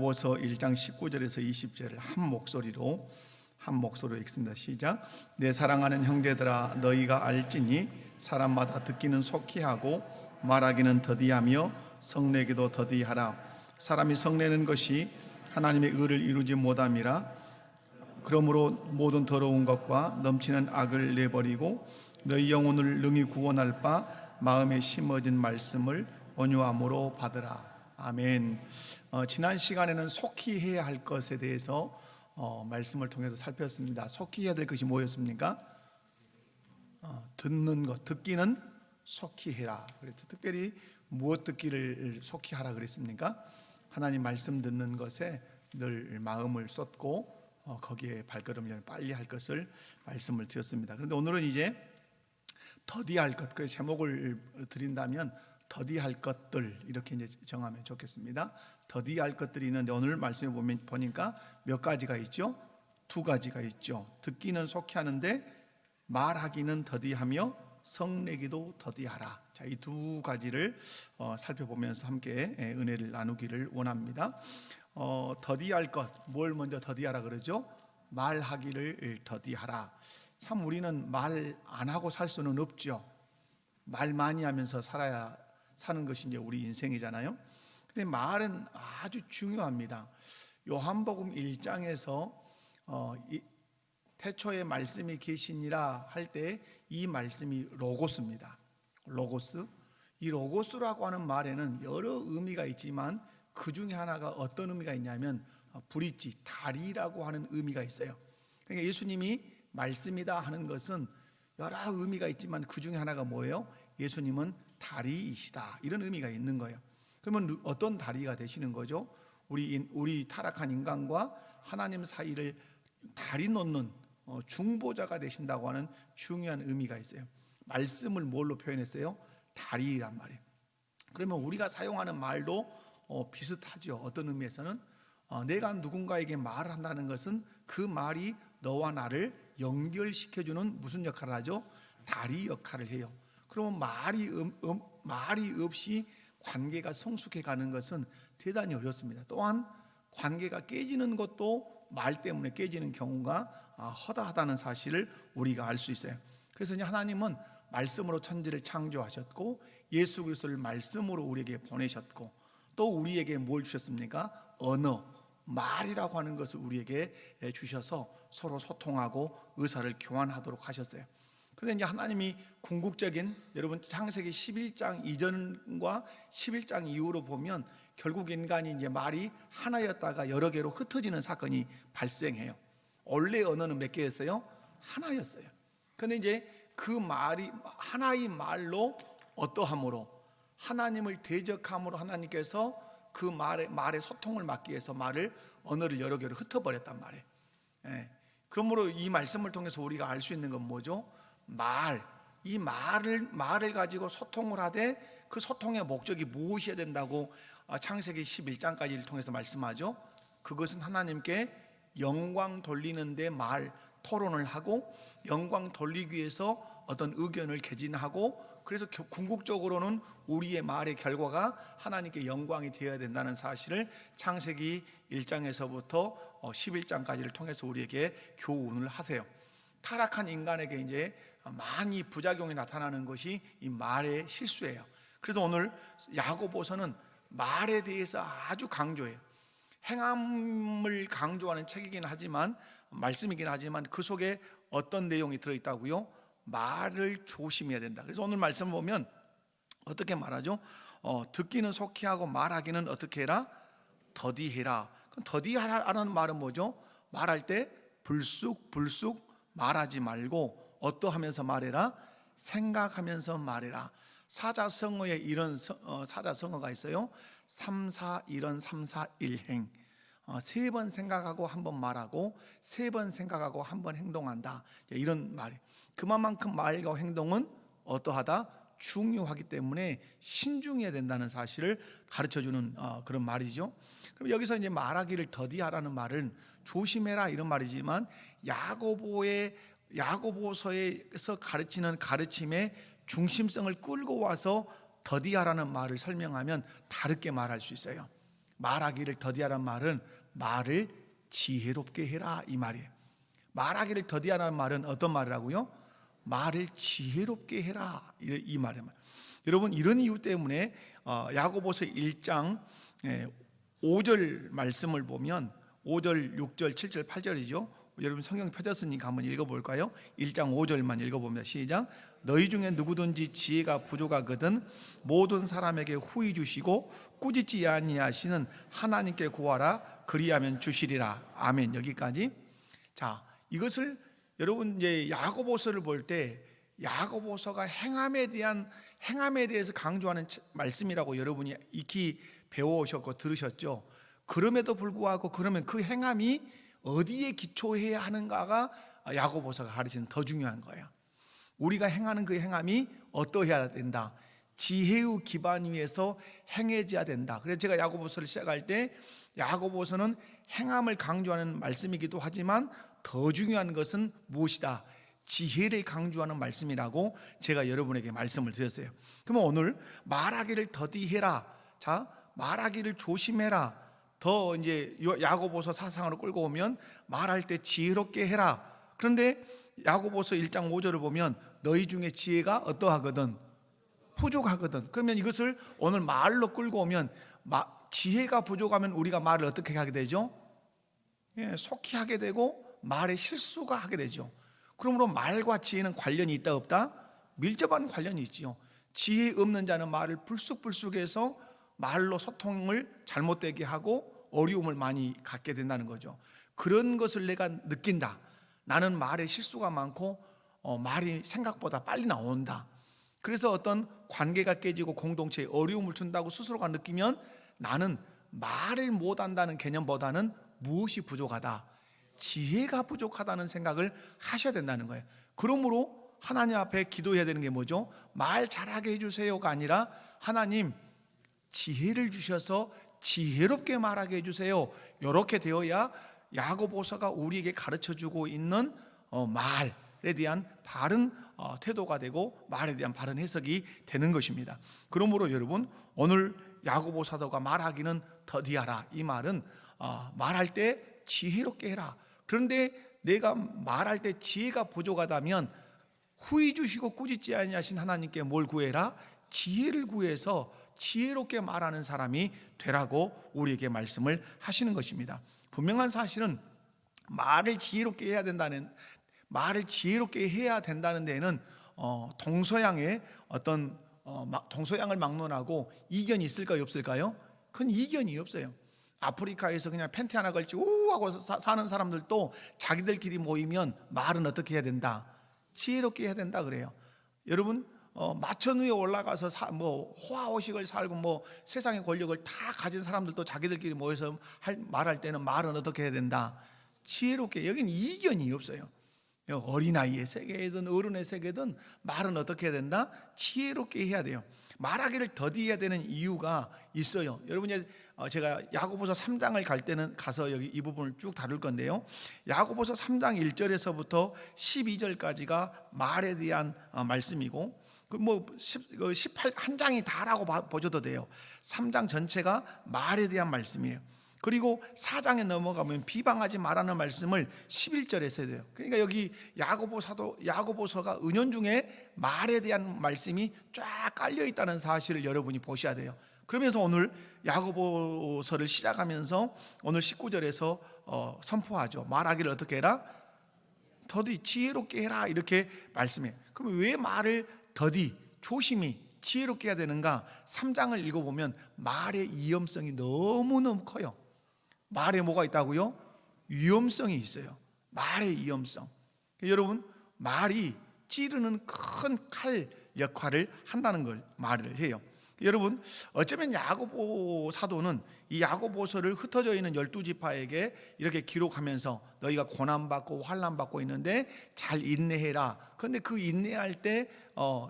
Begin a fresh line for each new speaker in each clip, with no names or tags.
야고보서 1장 19절에서 20절을 한 목소리로 읽습니다. 시작. 내 사랑하는 형제들아, 너희가 알지니 사람마다 듣기는 속히 하고 말하기는 더디하며 성내기도 더디하라. 사람이 성내는 것이 하나님의 의를 이루지 못함이라. 그러므로 모든 더러운 것과 넘치는 악을 내버리고 너희 영혼을 능히 구원할 바 마음에 심어진 말씀을 온유함으로 받으라. 아멘. 지난 시간에는 속히 해야 할 것에 대해서 말씀을 통해서 살폈습니다. 속히 해야 될 것이 뭐였습니까? 듣는 것, 듣기는 속히 해라. 그래서 특별히 무엇 듣기를 속히 하라 그랬습니까? 하나님 말씀 듣는 것에 늘 마음을 쏟고 거기에 발걸음을 빨리 할 것을 말씀을 드렸습니다. 그런데 오늘은 이제 더디할 것, 그 제목을 드린다면 더디할 것들 이렇게 이제 정하면 좋겠습니다. 더디할 것들이 있는데 오늘 말씀에 보니까 몇 가지가 있죠? 두 가지가 있죠. 듣기는 속히 하는데 말하기는 더디하며 성내기도 더디하라. 자, 이 두 가지를 살펴보면서 함께 은혜를 나누기를 원합니다. 더디할 것, 뭘 먼저 더디하라 그러죠? 말하기를 더디하라. 참 우리는 말 안 하고 살 수는 없죠. 말 많이 하면서 사는 것이 이제 우리 인생이잖아요. 근데 말은 아주 중요합니다. 요한복음 1장에서 태초에 말씀이 계시니라 할 때 이 말씀이 로고스입니다. 로고스. 이 로고스라고 하는 말에는 여러 의미가 있지만 그 중에 하나가 어떤 의미가 있냐면 브릿지, 다리라고 하는 의미가 있어요. 그러니까 예수님이 말씀이다 하는 것은 여러 의미가 있지만 그 중에 하나가 뭐예요? 예수님은 다리이시다, 이런 의미가 있는 거예요. 그러면 어떤 다리가 되시는 거죠? 우리 타락한 인간과 하나님 사이를 다리 놓는 중보자가 되신다고 하는 중요한 의미가 있어요. 말씀을 뭘로 표현했어요? 다리란 말이에요. 그러면 우리가 사용하는 말도 비슷하죠. 어떤 의미에서는 내가 누군가에게 말을 한다는 것은 그 말이 너와 나를 연결시켜주는 무슨 역할을 하죠? 다리 역할을 해요. 그러면 말이 없이 관계가 성숙해 가는 것은 대단히 어렵습니다. 또한 관계가 깨지는 것도 말 때문에 깨지는 경우가 허다하다는 사실을 우리가 알 수 있어요. 그래서 이제 하나님은 말씀으로 천지를 창조하셨고 예수 그리스도를 말씀으로 우리에게 보내셨고 또 우리에게 뭘 주셨습니까? 언어, 말이라고 하는 것을 우리에게 주셔서 서로 소통하고 의사를 교환하도록 하셨어요. 그런데 이제 하나님이 궁극적인, 여러분 창세기 11장 이전과 11장 이후로 보면 결국 인간이 이제 말이 하나였다가 여러 개로 흩어지는 사건이 발생해요. 원래 언어는 몇 개였어요? 하나였어요. 그런데 이제 그 말이 하나의 말로 어떠함으로 하나님을 대적함으로 하나님께서 그 말의 소통을 막기 위해서 언어를 여러 개로 흩어버렸단 말이에요. 그러므로 이 말씀을 통해서 우리가 알 수 있는 건 뭐죠? 이 말을 가지고 소통을 하되 그 소통의 목적이 무엇이어야 된다고 창세기 11장까지를 통해서 말씀하죠. 그것은 하나님께 영광 돌리는 데 토론을 하고 영광 돌리기 위해서 어떤 의견을 개진하고, 그래서 궁극적으로는 우리의 말의 결과가 하나님께 영광이 되어야 된다는 사실을 창세기 1장에서부터 11장까지를 통해서 우리에게 교훈을 하세요. 타락한 인간에게 이제 많이 부작용이 나타나는 것이 이 말의 실수예요. 그래서 오늘 야고보서는 말에 대해서 아주 강조해요. 행함을 강조하는 책이긴 하지만, 말씀이긴 하지만 그 속에 어떤 내용이 들어있다고요? 말을 조심해야 된다. 그래서 오늘 말씀 보면 어떻게 말하죠? 듣기는 속히 하고 말하기는 어떻게 해라? 더디해라. 그럼 더디하라는 말은 뭐죠? 말할 때 불쑥 말하지 말고 어떠하면서 말해라? 생각하면서 말해라. 사자성어에 이런 사자성어가 있어요. 3-4-1은 3-4-1행. 3번 생각하고 한 번 말하고 3번 생각하고 한 번 행동한다, 이런 말이에요. 그만큼 말과 행동은 어떠하다? 중요하기 때문에 신중해야 된다는 사실을 가르쳐주는 그런 말이죠. 그럼 여기서 이제 말하기를 더디하라는 말은 조심해라 이런 말이지만, 야고보서에서 가르치는 가르침의 중심성을 끌고 와서 더디하라는 말을 설명하면 다르게 말할 수 있어요. 말하기를 더디하라는 말은 말을 지혜롭게 해라 이 말이에요. 말하기를 더디하라는 말은 어떤 말이라고요? 말을 지혜롭게 해라 이 말이에요. 여러분, 이런 이유 때문에 야고보서 1장 5절 말씀을 보면 5절, 6절, 7절, 8절이죠. 여러분 성경 펴졌으니까 한번 읽어볼까요? 1장 5절만 읽어봅니다. 시작. 너희 중에 누구든지 지혜가 부족하거든 모든 사람에게 후히 주시고 꾸짖지 아니하시는 하나님께 구하라 그리하면 주시리라. 아멘. 여기까지. 자, 이것을 여러분 이제 야고보서를 볼 때 야고보서가 행함에 대해서 강조하는 말씀이라고 여러분이 익히 배워오셨고 들으셨죠. 그럼에도 불구하고 그러면 그 행함이 어디에 기초해야 하는가가 야고보서가 가르치는 더 중요한 거예요. 우리가 행하는 그 행함이 어떠해야 된다. 지혜의 기반 위에서 행해져야 된다. 그래서 제가 야고보서를 시작할 때 야고보서는 행함을 강조하는 말씀이기도 하지만 더 중요한 것은 무엇이다? 지혜를 강조하는 말씀이라고 제가 여러분에게 말씀을 드렸어요. 그러면 오늘 말하기를 더디해라. 자, 말하기를 조심해라. 더 이제 야고보서 사상으로 끌고 오면 말할 때 지혜롭게 해라. 그런데 야고보서 1장 5절을 보면 너희 중에 지혜가 어떠하거든? 부족하거든. 그러면 이것을 오늘 말로 끌고 오면 지혜가 부족하면 우리가 말을 어떻게 하게 되죠? 속히 하게 되고 말에 실수가 하게 되죠. 그러므로 말과 지혜는 관련이 있다 없다? 밀접한 관련이 있지요. 지혜 없는 자는 말을 불쑥불쑥해서 말로 소통을 잘못되게 하고 어려움을 많이 갖게 된다는 거죠. 그런 것을 내가 느낀다. 나는 말에 실수가 많고 말이 생각보다 빨리 나온다. 그래서 어떤 관계가 깨지고 공동체에 어려움을 준다고 스스로가 느끼면 나는 말을 못한다는 개념보다는 무엇이 부족하다? 지혜가 부족하다는 생각을 하셔야 된다는 거예요. 그러므로 하나님 앞에 기도해야 되는 게 뭐죠? 말 잘하게 해주세요가 아니라 하나님 지혜를 주셔서 지혜롭게 말하게 해주세요. 이렇게 되어야 야고보서가 우리에게 가르쳐주고 있는 말에 대한 바른 태도가 되고 말에 대한 바른 해석이 되는 것입니다. 그러므로 여러분 오늘 야고보 사도가 말하기는 더디하라 이 말은 말할 때 지혜롭게 해라. 그런데 내가 말할 때 지혜가 부족하다면 후히 주시고 꾸짖지 아니하신 하나님께 뭘 구해라? 지혜를 구해서 지혜롭게 말하는 사람이 되라고 우리에게 말씀을 하시는 것입니다. 분명한 사실은 말을 지혜롭게 해야 된다는 데에는 동서양의 어떤 동서양을 막론하고 이견이 있을까요, 없을까요? 그건 이견이 없어요. 아프리카에서 그냥 팬티 하나 걸치고 우하고 사는 사람들도 자기들끼리 모이면 말은 어떻게 해야 된다? 지혜롭게 해야 된다 그래요. 여러분 마천 위에 올라가서 호화호식을 살고 세상의 권력을 다 가진 사람들도 자기들끼리 모여서 말할 때는 말은 어떻게 해야 된다? 지혜롭게. 여기는 이견이 없어요. 어린아이의 세계든 어른의 세계든 말은 어떻게 해야 된다? 지혜롭게 해야 돼요. 말하기를 더디해야 되는 이유가 있어요. 여러분이 제가 야고보서 3장을 갈 때는 가서 여기 이 부분을 쭉 다룰 건데요. 야고보서 3장 1절에서부터 12절까지가 말에 대한 말씀이고 18 한 장이 다라고 보셔도 돼요. 3장 전체가 말에 대한 말씀이에요. 그리고 4장에 넘어가면 비방하지 말라는 말씀을 11절에 써야 돼요. 그러니까 여기 야고보서가 은연중에 말에 대한 말씀이 쫙 깔려 있다는 사실을 여러분이 보셔야 돼요. 그러면서 오늘 야고보서를 시작하면서 오늘 19절에서 선포하죠. 말하기를 어떻게 해라? 더디 지혜롭게 해라 이렇게 말씀해요. 그럼 왜 말을 더디 조심히 지혜롭게 해야 되는가? 3장을 읽어보면 말의 위험성이 너무너무 커요. 말에 뭐가 있다고요? 위험성이 있어요. 말의 위험성. 여러분 말이 찌르는 큰 칼 역할을 한다는 걸 말을 해요. 여러분 어쩌면 야고보 사도는 이 야고보서를 흩어져 있는 12지파에게 이렇게 기록하면서 너희가 고난받고 환난받고 있는데 잘 인내해라. 그런데 그 인내할 때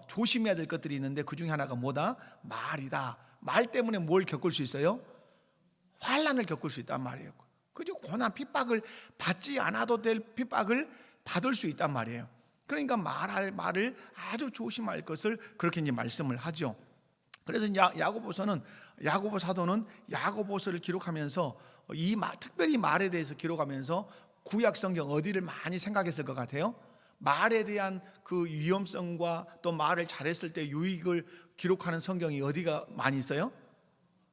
조심해야 될 것들이 있는데 그 중에 하나가 뭐다? 말이다. 말 때문에 뭘 겪을 수 있어요? 환난을 겪을 수 있단 말이에요. 그죠? 고난 핍박을 받지 않아도 될 핍박을 받을 수 있단 말이에요. 그러니까 말할 말을 아주 조심할 것을 그렇게 이제 말씀을 하죠. 그래서 야고보서는 야고보 사도는 야고보서를 기록하면서 특별히 말에 대해서 기록하면서 구약 성경 어디를 많이 생각했을 것 같아요? 말에 대한 그 위험성과 또 말을 잘했을 때 유익을 기록하는 성경이 어디가 많이 있어요?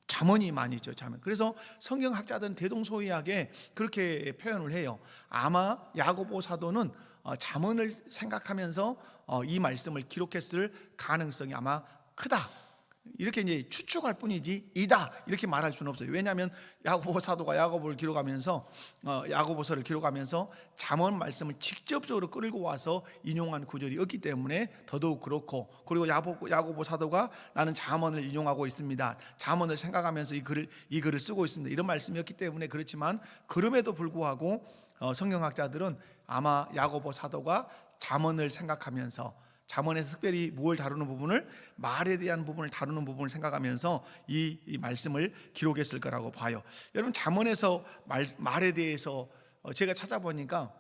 잠언이 많이 있죠. 잠언. 그래서 성경학자들은 대동소이하게 그렇게 표현을 해요. 아마 야고보 사도는 잠언을 생각하면서 이 말씀을 기록했을 가능성이 아마 크다, 이렇게 이제 추측할 뿐이지 이다 이렇게 말할 수는 없어요. 왜냐하면 야고보 사도가 야고보서를 기록하면서 잠언 말씀을 직접적으로 끌고 와서 인용한 구절이 없기 때문에 더더욱 그렇고, 그리고 야고보 사도가 나는 잠언을 인용하고 있습니다, 잠언을 생각하면서 이 글을 쓰고 있습니다, 이런 말씀이었기 때문에 그렇지만, 그럼에도 불구하고 성경학자들은 아마 야고보 사도가 잠언을 생각하면서 잠언에서 특별히 무엇을 다루는 부분을, 말에 대한 부분을 다루는 부분을 생각하면서 이 말씀을 기록했을 거라고 봐요. 여러분, 잠언에서 말에 대해서 제가 찾아보니까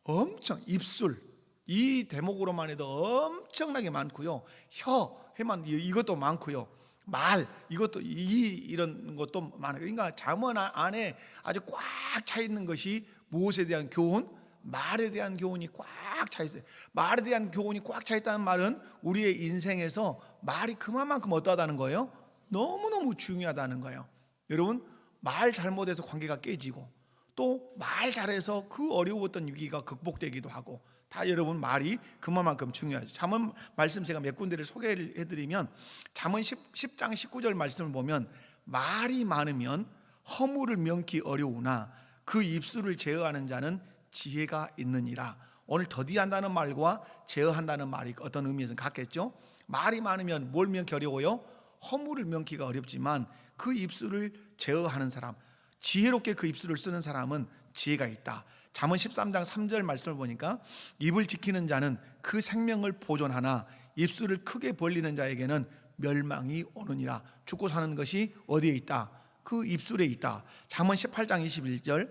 엄청 입술, 이 대목으로만 해도 엄청나게 많고요. 혀만 이것도 많고요. 말 이것도 이런 것도 많아요. 그러니까 잠언 안에 아주 꽉 차 있는 것이 무엇에 대한 교훈, 말에 대한 교훈이 꽉 차 있어요. 말에 대한 교훈이 꽉 차 있다는 말은 우리의 인생에서 말이 그만큼 어떠하다는 거예요? 너무너무 중요하다는 거예요. 여러분, 말 잘못해서 관계가 깨지고, 또 말 잘해서 그 어려웠던 위기가 극복되기도 하고, 다 여러분 말이 그만큼 중요하죠. 잠언 말씀 제가 몇 군데를 소개를 해드리면, 잠언 10장 19절 말씀을 보면 말이 많으면 허물을 명기 어려우나 그 입술을 제어하는 자는 지혜가 있느니라. 오늘 더디한다는 말과 제어한다는 말이 어떤 의미에서는 같겠죠. 말이 많으면 뭘 명기 어려워요? 허물을 명기가 어렵지만 그 입술을 제어하는 사람, 지혜롭게 그 입술을 쓰는 사람은 지혜가 있다. 잠언 13장 3절 말씀을 보니까 입을 지키는 자는 그 생명을 보존하나 입술을 크게 벌리는 자에게는 멸망이 오느니라. 죽고 사는 것이 어디에 있다? 그 입술에 있다. 잠언 18장 21절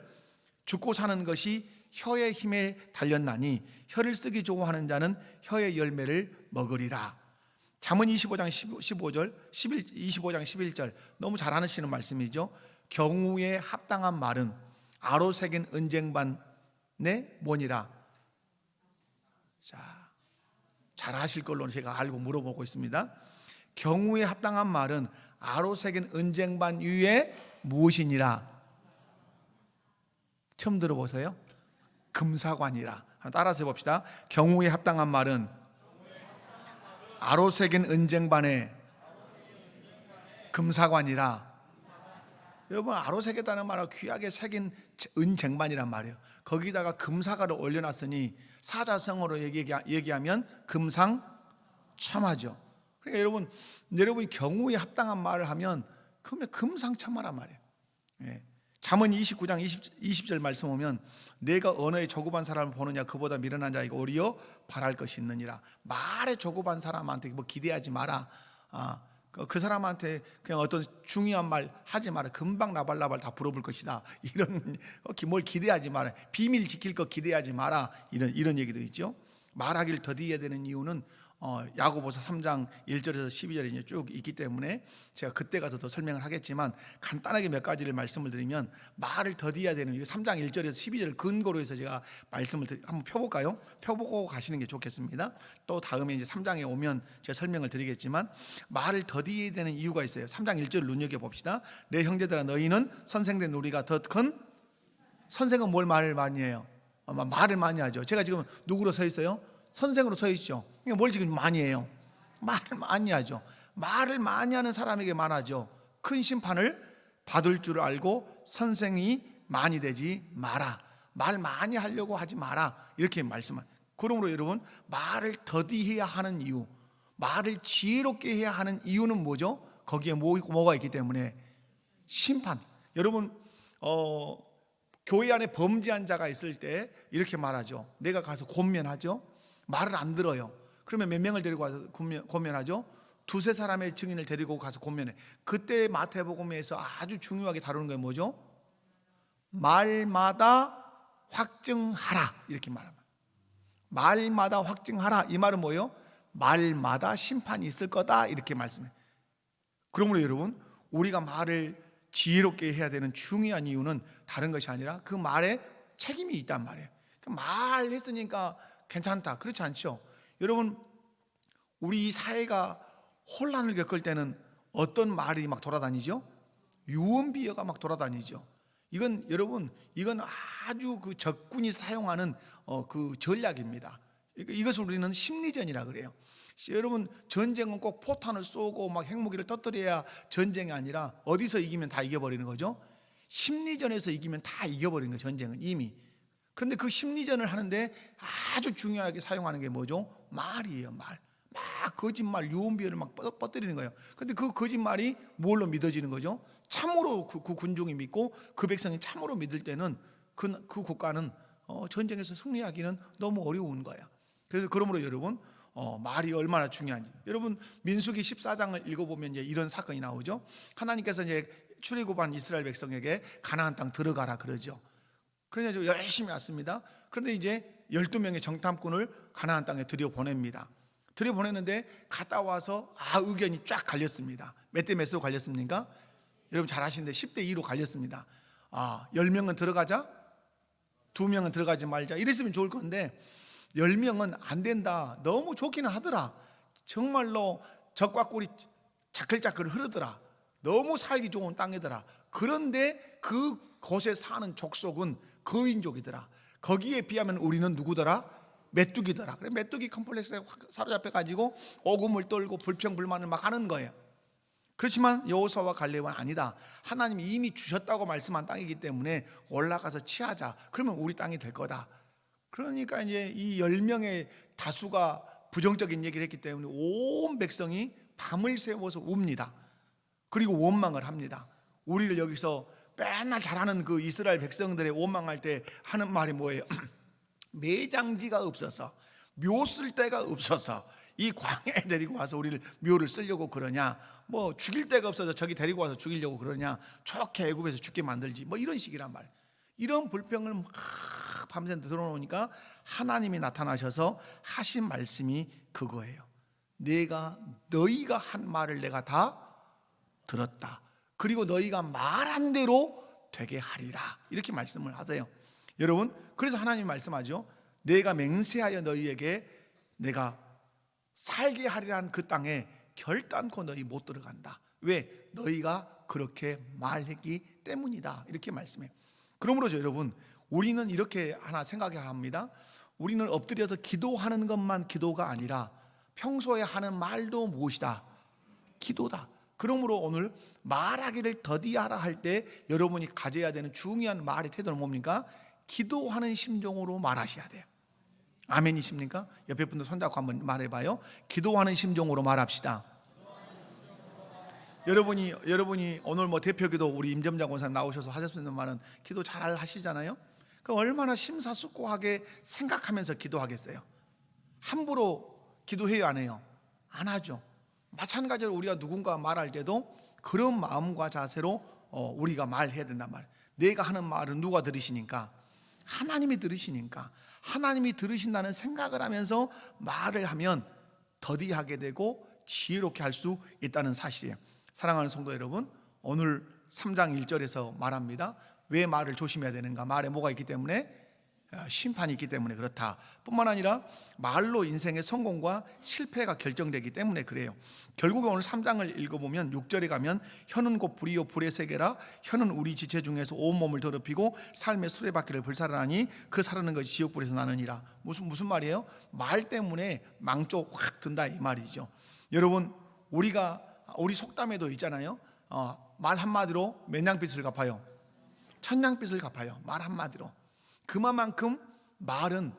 죽고 사는 것이 혀의 힘에 달렸나니 혀를 쓰기 좋아하는 자는 혀의 열매를 먹으리라. 잠언 25장 11절 너무 잘 아시는 말씀이죠. 경우에 합당한 말은 아로새긴 은쟁반의 뭐니라. 자, 잘 아실 걸로 제가 알고 물어보고 있습니다. 경우에 합당한 말은 아로새긴 은쟁반 위에 무엇이니라. 처음 들어보세요? 금사관이라. 따라서 해봅시다. 경우에 합당한 말은 아로새긴 은쟁반에 금사관이라. 여러분, 아로새겼다는 말은 귀하게 새긴 은쟁반이란 말이에요. 거기다가 금사과를 올려놨으니 사자성어로 얘기하면 금상첨화죠. 그러니까 여러분이 경우에 합당한 말을 하면 그러면 금상첨화란 말이에요. 예. 잠언 29장 20절 말씀 보면 내가 언어에 조급한 사람을 보느냐 그보다 미련한 자에게 오히려 바랄 것이 있느니라. 말에 조급한 사람한테 뭐 기대하지 마라. 그 사람한테 그냥 어떤 중요한 말 하지 마라. 금방 나발나발 다 물어볼 것이다. 이런 뭘 기대하지 마라. 비밀 지킬 거 기대하지 마라. 이런 얘기도 있죠. 말하기를 더디해야 되는 이유는 야고보서 3장 1절에서 12절이 쭉 있기 때문에 제가 그때 가서 더 설명을 하겠지만 간단하게 몇 가지를 말씀을 드리면, 말을 더디해야 되는 3장 1절에서 12절을 근거로 해서 제가 말씀을 한번 펴볼까요? 펴보고 가시는 게 좋겠습니다. 또 다음에 이제 3장에 오면 제가 설명을 드리겠지만, 말을 더디해야 되는 이유가 있어요. 3장 1절을 눈여겨봅시다. 내 형제들아 너희는 선생된 우리가 더 큰, 선생은 뭘 말을 많이 해요? 말을 많이 하죠. 제가 지금 누구로 서 있어요? 선생으로 서 있죠. 뭘 지금 많이 해요? 말을 많이 하죠. 말을 많이 하는 사람에게 말하죠. 큰 심판을 받을 줄 알고 선생이 많이 되지 마라. 말 많이 하려고 하지 마라. 이렇게 말씀하세요. 그러므로 여러분, 말을 더디해야 하는 이유, 말을 지혜롭게 해야 하는 이유는 뭐죠? 거기에 뭐가 있기 때문에? 심판. 여러분, 교회 안에 범죄한 자가 있을 때 이렇게 말하죠. 내가 가서 권면하죠. 말을 안 들어요. 그러면 몇 명을 데리고 가서 권면하죠? 두세 사람의 증인을 데리고 가서 권면해. 그때 마태복음에서 아주 중요하게 다루는 게 뭐죠? 말마다 확증하라. 이렇게 말합니다. 말마다 확증하라. 이 말은 뭐예요? 말마다 심판이 있을 거다. 이렇게 말씀해요. 그러므로 여러분, 우리가 말을 지혜롭게 해야 되는 중요한 이유는 다른 것이 아니라 그 말에 책임이 있단 말이에요. 말했으니까 괜찮다, 그렇지 않죠. 여러분, 우리 사회가 혼란을 겪을 때는 어떤 말이 막 돌아다니죠? 유언비어가 막 돌아다니죠. 이건 여러분, 이건 아주 그 적군이 사용하는 그 전략입니다. 이것을 우리는 심리전이라 그래요. 여러분, 전쟁은 꼭 포탄을 쏘고 막 핵무기를 터뜨려야 전쟁이 아니라 어디서 이기면 다 이겨버리는 거죠. 심리전에서 이기면 다 이겨버리는 거예요, 전쟁은 이미. 그런데 그 심리전을 하는데 아주 중요하게 사용하는 게 뭐죠? 말이에요, 말. 막 거짓말, 유언비어를 막 뻗뜨리는 거예요. 그런데 그 거짓말이 뭘로 믿어지는 거죠? 참으로 그 군중이 믿고 그 백성이 참으로 믿을 때는 그 국가는 전쟁에서 승리하기는 너무 어려운 거예요. 그래서 그러므로 여러분, 말이 얼마나 중요한지, 여러분 민수기 14장을 읽어보면 이제 이런 사건이 나오죠. 하나님께서 이제 출애굽한 이스라엘 백성에게 가나안 땅 들어가라 그러죠. 그래서 열심히 왔습니다. 그런데 이제 12명의 정탐꾼을 가나안 땅에 들여보냅니다. 들여보냈는데 갔다 와서 의견이 쫙 갈렸습니다. 몇 대 몇으로 갈렸습니까? 여러분 잘 아시는데 10대 2로 갈렸습니다. 10명은 들어가자, 2명은 들어가지 말자, 이랬으면 좋을 건데 10명은 안 된다. 너무 좋기는 하더라. 정말로 적과 꿀이 자클자클 흐르더라. 너무 살기 좋은 땅이더라. 그런데 그곳에 사는 족속은 거인족이더라. 거기에 비하면 우리는 누구더라? 메뚜기더라. 그래, 메뚜기 컴플렉스에 사로잡혀 가지고 오금을 떨고 불평불만을 막 하는 거예요. 그렇지만 여호수아와 갈렙은 아니다. 하나님이 이미 주셨다고 말씀한 땅이기 때문에 올라가서 취하자. 그러면 우리 땅이 될 거다. 그러니까 이제 이 10명의 다수가 부정적인 얘기를 했기 때문에 온 백성이 밤을 새워서 웁니다. 그리고 원망을 합니다. 우리를 여기서 맨날 잘하는 그 이스라엘 백성들의 원망할 때 하는 말이 뭐예요? 매장지가 없어서, 묘 쓸 데가 없어서 이 광야에 데리고 와서 우리를 묘를 쓰려고 그러냐, 뭐 죽일 데가 없어서 저기 데리고 와서 죽이려고 그러냐, 좋게 애굽에서 죽게 만들지, 뭐 이런 식이란 말이에요. 이런 불평을 막 밤새 들어놓으니까 하나님이 나타나셔서 하신 말씀이 그거예요. 너희가 한 말을 내가 다 들었다. 그리고 너희가 말한 대로 되게 하리라. 이렇게 말씀을 하세요. 여러분, 그래서 하나님이 말씀하죠. 내가 맹세하여 너희에게 내가 살게 하리라는 그 땅에 결단코 너희 못 들어간다. 왜? 너희가 그렇게 말했기 때문이다. 이렇게 말씀해요. 그러므로 여러분, 우리는 이렇게 하나 생각해야 합니다. 우리는 엎드려서 기도하는 것만 기도가 아니라 평소에 하는 말도 무엇이다? 기도다. 그러므로 오늘 말하기를 더디하라 할 때 여러분이 가져야 되는 중요한 말의 태도는 뭡니까? 기도하는 심정으로 말하셔야 돼요. 아멘이십니까? 옆에 분들 손잡고 한번 말해봐요. 기도하는 심정으로 말합시다. 여러분이 오늘 뭐 대표기도 우리 임점장 권사님 나오셔서 하셨는 말은 기도 잘 하시잖아요. 그 얼마나 심사숙고하게 생각하면서 기도하겠어요? 함부로 기도해요, 안 해요? 안 하죠. 마찬가지로 우리가 누군가 말할 때도 그런 마음과 자세로 우리가 말해야 된단 말이에요. 내가 하는 말은 누가 들으시니까? 하나님이 들으시니까. 하나님이 들으신다는 생각을 하면서 말을 하면 더디하게 되고 지혜롭게 할 수 있다는 사실이에요. 사랑하는 성도 여러분, 오늘 3장 1절에서 말합니다. 왜 말을 조심해야 되는가? 말에 뭐가 있기 때문에? 심판이 있기 때문에 그렇다. 뿐만 아니라 말로 인생의 성공과 실패가 결정되기 때문에 그래요. 결국에 오늘 3장을 읽어보면 6절에 가면 혀는 곧 불이요 불의 세계라. 혀는 우리 지체 중에서 온몸을 더럽히고 삶의 수레바퀴를 불살하니 그 사르는 것이 지옥불에서 나느니라. 무슨 말이에요? 말 때문에 망조 확 든다 이 말이죠. 여러분, 우리 속담에도 있잖아요. 말 한마디로 몇 냥빚을 갚아요? 천냥빚을 갚아요. 말 한마디로. 그만큼 말은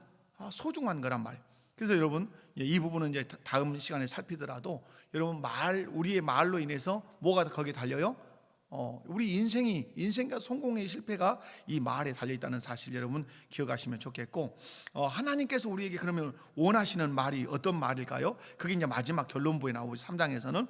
소중한 거란 말이에요. 그래서 여러분, 이 부분은 이제 다음 시간에 살피더라도 여러분, 우리의 말로 인해서 뭐가 거기에 달려요? 우리 인생과 성공의 실패가 이 말에 달려 있다는 사실 여러분 기억하시면 좋겠고, 하나님께서 우리에게 그러면 원하시는 말이 어떤 말일까요? 그게 이제 마지막 결론부에 나오죠. 3장에서는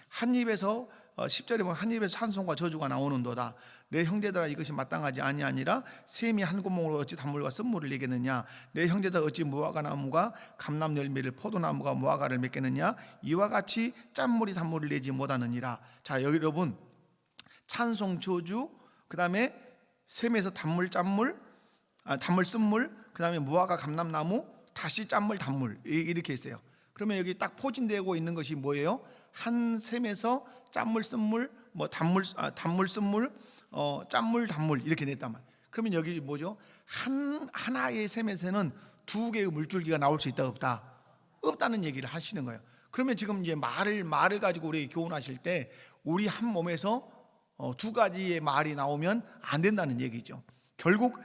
한 입에서 10절에 보면 한 입에서 찬송과 저주가 나오는도다. 내 형제들아 이것이 마땅하지 아니하니라. 샘이 한 구멍으로 어찌 단물과 쓴물을 내겠느냐. 내 형제들아 어찌 무화과 나무가 감람 열매를 포도나무가 무화과를 맺겠느냐. 이와 같이 짠물이 단물을 내지 못하느니라. 자, 여러분, 찬송, 저주, 그 다음에 셈에서 단물, 짠물, 단물, 쓴물, 그 다음에 무화과, 감람나무, 다시 짠물, 단물, 이렇게 있어요. 그러면 여기 딱 포진되고 있는 것이 뭐예요? 한 셈에서 짠물, 쓴물, 뭐 단물, 쓴물, 짠물, 단물 이렇게 냈단 말이에요. 그러면 여기 뭐죠? 하나의 셈에서는 두 개의 물줄기가 나올 수 있다, 없다? 없다는 얘기를 하시는 거예요. 그러면 지금 이제 말을 가지고 우리 교훈하실 때 우리 한 몸에서 두 가지의 말이 나오면 안 된다는 얘기죠. 결국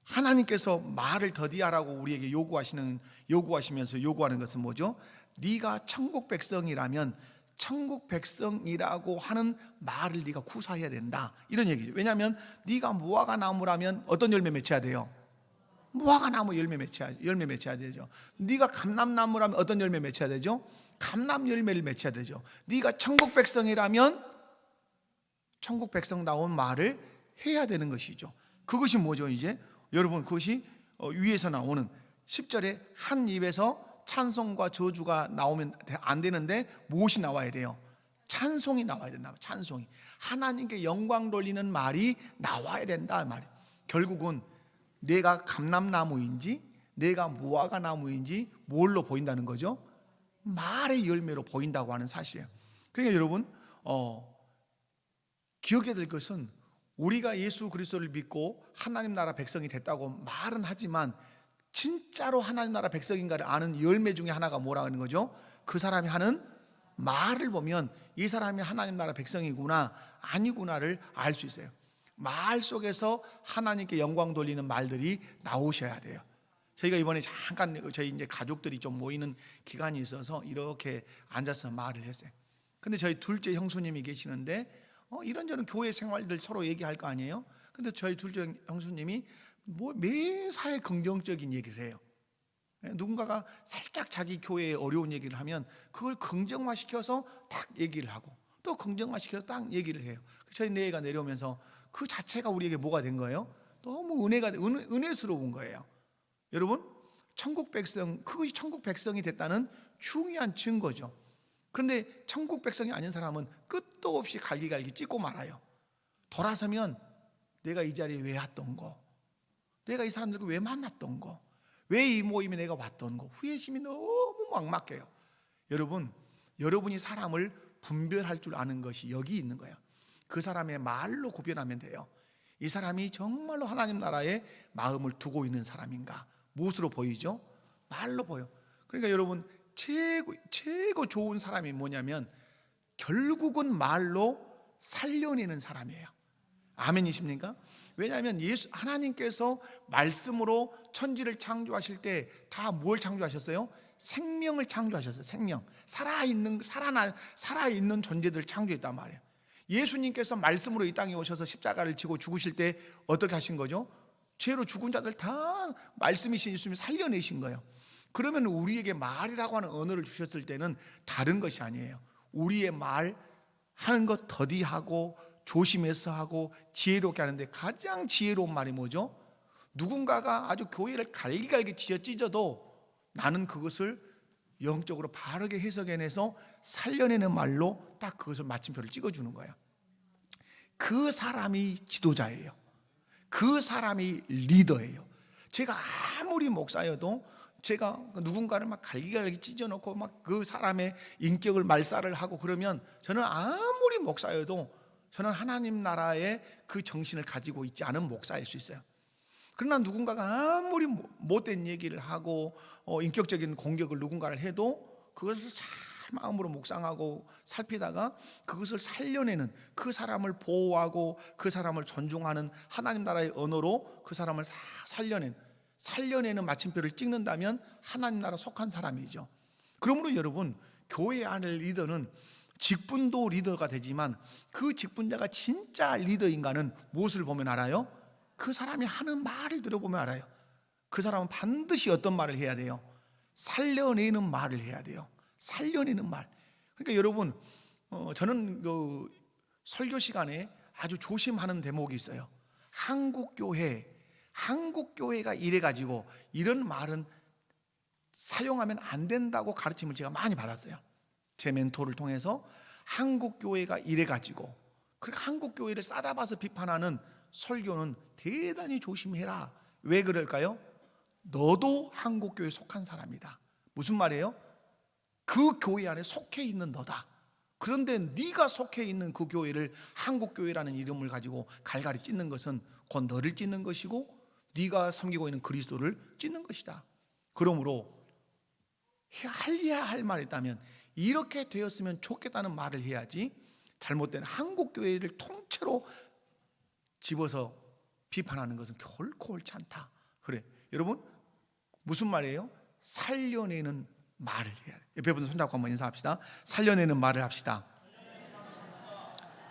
하나님께서 말을 더디하라고 우리에게 요구하시면서 요구하는 것은 뭐죠? 네가 천국 백성이라면 천국 백성이라고 하는 말을 네가 구사해야 된다, 이런 얘기죠. 왜냐하면 네가 무화과 나무라면 어떤 열매 맺혀야 돼요? 무화과 나무 열매 맺혀야 되죠. 네가 감람나무라면 어떤 열매 맺혀야 되죠? 감람 열매를 맺혀야 되죠. 네가 천국 백성이라면 천국 백성다운 말을 해야 되는 것이죠. 그것이 뭐죠? 이제 여러분, 그것이 위에서 나오는 10절에 한 입에서 찬송과 저주가 나오면 안 되는데 무엇이 나와야 돼요? 찬송이 나와야 된다. 찬송이, 하나님께 영광 돌리는 말이 나와야 된다 말이에요. 결국은 내가 감람나무인지 내가 무화과 나무인지 뭘로 보인다는 거죠? 말의 열매로 보인다고 하는 사실이에요. 그러니까 여러분, 기억해야 될 것은 우리가 예수 그리스도를 믿고 하나님 나라 백성이 됐다고 말은 하지만 진짜로 하나님 나라 백성인가를 아는 열매 중에 하나가 뭐라 하는 거죠? 그 사람이 하는 말을 보면 이 사람이 하나님 나라 백성이구나 아니구나를 알 수 있어요. 말 속에서 하나님께 영광 돌리는 말들이 나오셔야 돼요. 저희가 이번에 잠깐 저희 이제 가족들이 좀 모이는 기간이 있어서 이렇게 앉아서 말을 했어요. 근데 저희 둘째 형수님이 계시는데 이런저런 교회 생활들 서로 얘기할 거 아니에요. 근데 저희 둘째 형수님이 매사에 긍정적인 얘기를 해요. 누군가가 살짝 자기 교회에 어려운 얘기를 하면 그걸 긍정화시켜서 딱 얘기를 하고 또 긍정화시켜서 딱 얘기를 해요. 저희 내외가 내려오면서 그 자체가 우리에게 뭐가 된 거예요? 너무 은혜스러운 거예요. 여러분, 천국 백성, 그것이 천국 백성이 됐다는 중요한 증거죠. 그런데 천국 백성이 아닌 사람은 끝도 없이 갈기갈기 찢고 말아요. 돌아서면 내가 이 자리에 왜 왔던 거, 내가 이 사람들과 왜 만났던 거, 왜 이 모임에 내가 왔던 거, 후회심이 너무 막막해요. 여러분, 여러분이 사람을 분별할 줄 아는 것이 여기 있는 거예요. 그 사람의 말로 구별하면 돼요. 이 사람이 정말로 하나님 나라에 마음을 두고 있는 사람인가. 무엇으로 보이죠? 말로 보여. 그러니까 여러분, 최고 좋은 사람이 뭐냐면 결국은 말로 살려내는 사람이에요. 아멘이십니까? 왜냐하면 하나님께서 말씀으로 천지를 창조하실 때 다 뭘 창조하셨어요? 생명을 창조하셨어요. 생명, 살아있는 존재들을 창조했단 말이에요. 예수님께서 말씀으로 이 땅에 오셔서 십자가를 지고 죽으실 때 어떻게 하신 거죠? 죄로 죽은 자들 다 말씀이신 예수님이 살려내신 거예요. 그러면 우리에게 말이라고 하는 언어를 주셨을 때는 다른 것이 아니에요. 우리의 말 하는 것 더디하고 조심해서 하고 지혜롭게 하는데 가장 지혜로운 말이 뭐죠? 누군가가 아주 교회를 갈기갈기 찢어도 나는 그것을 영적으로 바르게 해석해내서 살려내는 말로 딱 그것을 마침표를 찍어주는 거예요. 그 사람이 지도자예요. 그 사람이 리더예요. 제가 아무리 목사여도 제가 누군가를 막 갈기갈기 찢어놓고 막 그 사람의 인격을 말살을 하고 그러면 저는 아무리 목사여도 저는 하나님 나라의 그 정신을 가지고 있지 않은 목사일 수 있어요. 그러나 누군가가 아무리 못된 얘기를 하고 인격적인 공격을 누군가를 해도 그것을 잘 마음으로 묵상하고 살피다가 그것을 살려내는, 그 사람을 보호하고 그 사람을 존중하는 하나님 나라의 언어로 그 사람을 살려내는 마침표를 찍는다면 하나님 나라 속한 사람이죠. 그러므로 여러분, 교회 안의 리더는 직분도 리더가 되지만 그 직분자가 진짜 리더인가는 무엇을 보면 알아요? 그 사람이 하는 말을 들어보면 알아요. 그 사람은 반드시 어떤 말을 해야 돼요? 살려내는 말을 해야 돼요. 살려내는 말. 그러니까 여러분, 저는 그 설교 시간에 아주 조심하는 대목이 있어요. 한국교회가 이래가지고 이런 말은 사용하면 안 된다고 가르침을 제가 많이 받았어요. 제 멘토를 통해서 한국교회가 이래가지고 그러니까 한국 교회를 싸잡아서 비판하는 설교는 대단히 조심해라. 왜 그럴까요? 너도 한국 교회에 속한 사람이다. 무슨 말이에요? 그 교회 안에 속해 있는 너다. 그런데 네가 속해 있는 그 교회를 한국 교회라는 이름을 가지고 갈갈이 찢는 것은 곧 너를 찢는 것이고 네가 섬기고 있는 그리스도를 찢는 것이다. 그러므로 해야 할 말이 있다면 이렇게 되었으면 좋겠다는 말을 해야지, 잘못된 한국 교회를 통째로 집어서 비판하는 것은 결코 옳지 않다. 그래, 여러분 무슨 말이에요? 살려내는 말을 해야 돼. 옆에 분들 손잡고 한번 인사합시다. 살려내는 말을 합시다.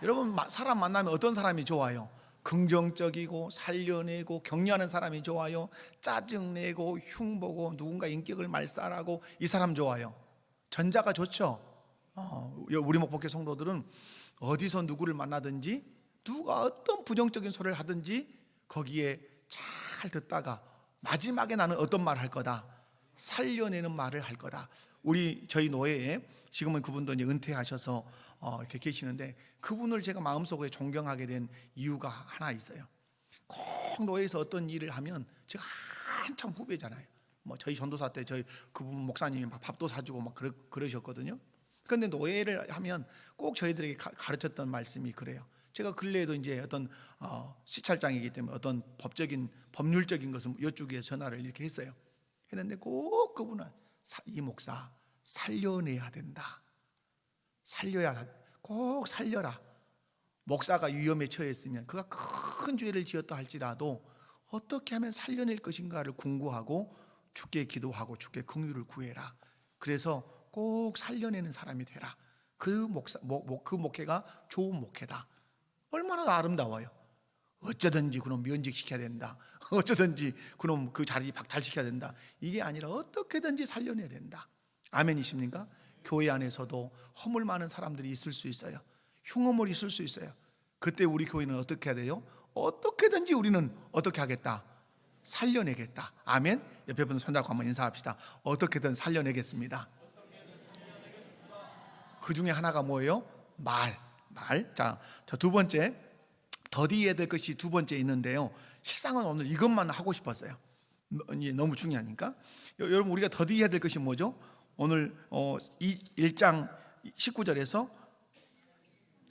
여러분 사람 만나면 어떤 사람이 좋아요? 긍정적이고 살려내고 격려하는 사람이 좋아요? 짜증내고 흉보고 누군가 인격을 말살하고 이 사람 좋아요? 전자가 좋죠. 우리 목복회 성도들은 어디서 누구를 만나든지 누가 어떤 부정적인 소리를 하든지 거기에 잘 듣다가 마지막에 나는 어떤 말을 할 거다? 살려내는 말을 할 거다. 저희 노예에 지금은 그분도 이제 은퇴하셔서 이렇게 계시는데, 그분을 제가 마음속에 존경하게 된 이유가 하나 있어요. 꼭 노예에서 어떤 일을 하면, 제가 한참 후배잖아요. 뭐 저희 전도사 때 그분 목사님이 막 밥도 사주고 막 그러셨거든요. 그런데 노예를 하면 꼭 저희들에게 가르쳤던 말씀이 그래요. 제가 근래에도 이제 어떤 시찰장이기 때문에 어떤 법률적인 것을 여쭈기 위해서 전화를 이렇게 했는데 꼭 그분은 이 목사 살려내야 된다. 꼭 살려라. 목사가 위험에 처했으면 그가 큰 죄를 지었다 할지라도 어떻게 하면 살려낼 것인가를 궁구하고 주께 기도하고 주께 긍휼을 구해라. 그래서 꼭 살려내는 사람이 되라. 그 목회가 좋은 목회다. 얼마나 아름다워요. 어쩌든지 그놈 면직시켜야 된다. 어쩌든지 그놈 그 자리 박탈시켜야 된다. 이게 아니라 어떻게든지 살려내야 된다. 아멘이십니까? 교회 안에서도 허물 많은 사람들이 있을 수 있어요. 흉허물이 있을 수 있어요. 그때 우리 교회는 어떻게 해야 돼요? 어떻게든지 우리는 어떻게 하겠다? 살려내겠다. 아멘. 옆에 분 손잡고 한번 인사합시다. 어떻게든 살려내겠습니다. 그 중에 하나가 뭐예요? 말. 자, 두 번째, 더디해야 될 것이 두 번째 있는데요. 실상은 오늘 이것만 하고 싶었어요. 너무 중요하니까. 여러분, 우리가 더디해야 될 것이 뭐죠? 오늘 1장 19절에서